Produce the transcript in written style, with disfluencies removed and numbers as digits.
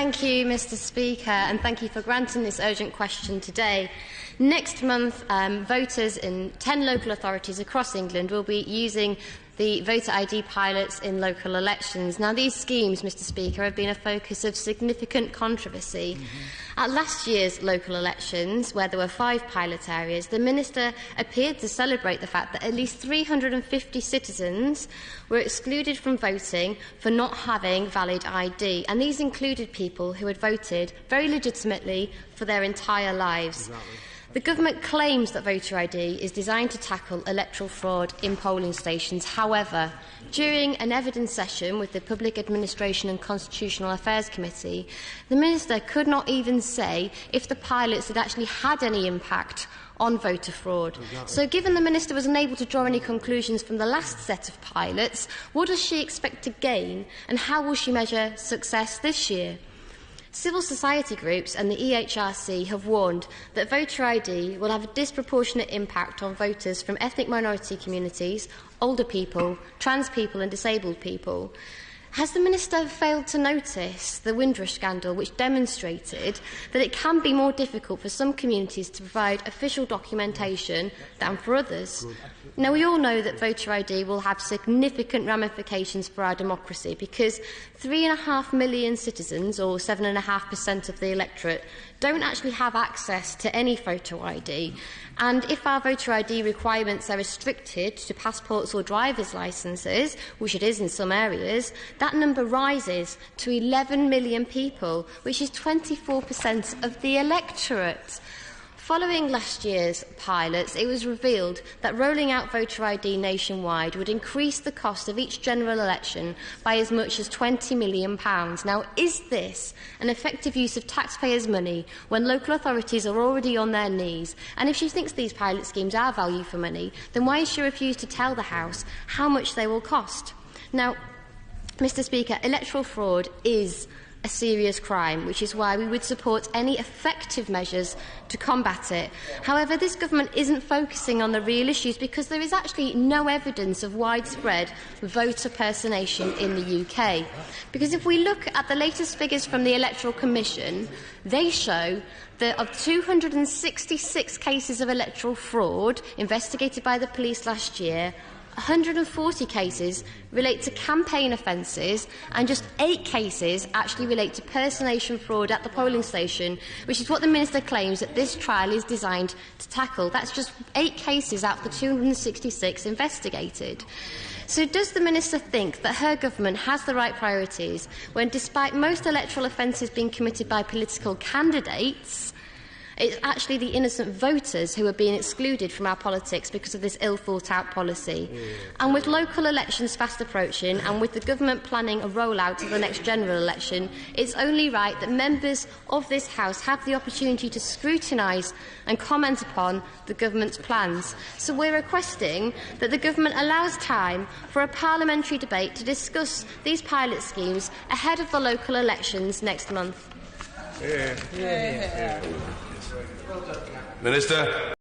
Thank you, Mr Speaker, and thank you for granting this urgent question today. Next month, voters in 10 local authorities across England will be using the voter ID pilots in local elections. Now, these schemes, Mr Speaker, have been a focus of significant controversy. At last year's local elections, where there were 5 pilot areas, the Minister appeared to celebrate the fact that at least 350 citizens were excluded from voting for not having valid ID, and these included people who had voted very legitimately for their entire lives. Exactly. The Government claims that voter ID is designed to tackle electoral fraud in polling stations. However, during an evidence session with the Public Administration and Constitutional Affairs Committee, the Minister could not even say if the pilots had actually had any impact on voter fraud. Exactly. So, given the Minister was unable to draw any conclusions from the last set of pilots, what does she expect to gain, and how will she measure success this year? Civil society groups and the EHRC have warned that voter ID will have a disproportionate impact on voters from ethnic minority communities, older people, trans people and disabled people. Has the Minister failed to notice the Windrush scandal, which demonstrated that it can be more difficult for some communities to provide official documentation than for others? Now, we all know that voter ID will have significant ramifications for our democracy because 3.5 million citizens, or 7.5% of the electorate, don't actually have access to any photo ID. And if our voter ID requirements are restricted to passports or driver's licences, which it is in some areas, that number rises to 11 million people, which is 24% of the electorate. Following last year's pilots, it was revealed that rolling out voter ID nationwide would increase the cost of each general election by as much as £20 million. Now, is this an effective use of taxpayers' money when local authorities are already on their knees? And if she thinks these pilot schemes are value for money, then why has she refused to tell the House how much they will cost? Now, Mr Speaker, electoral fraud is a serious crime, which is why we would support any effective measures to combat it. However, this Government isn't focusing on the real issues because there is actually no evidence of widespread voter personation in the UK. Because if we look at the latest figures from the Electoral Commission, they show that of 266 cases of electoral fraud investigated by the police last year, 140 cases relate to campaign offences and just 8 cases actually relate to personation fraud at the polling station, which is what the Minister claims that this trial is designed to tackle. That's just 8 cases out of the 266 investigated. So does the Minister think that her government has the right priorities when, despite most electoral offences being committed by political candidates, it's actually the innocent voters who are being excluded from our politics because of this ill-thought-out policy? And with local elections fast approaching, and with the Government planning a rollout to the next general election, it's only right that members of this House have the opportunity to scrutinise and comment upon the Government's plans. So we're requesting that the Government allows time for a parliamentary debate to discuss these pilot schemes ahead of the local elections next month. Minister.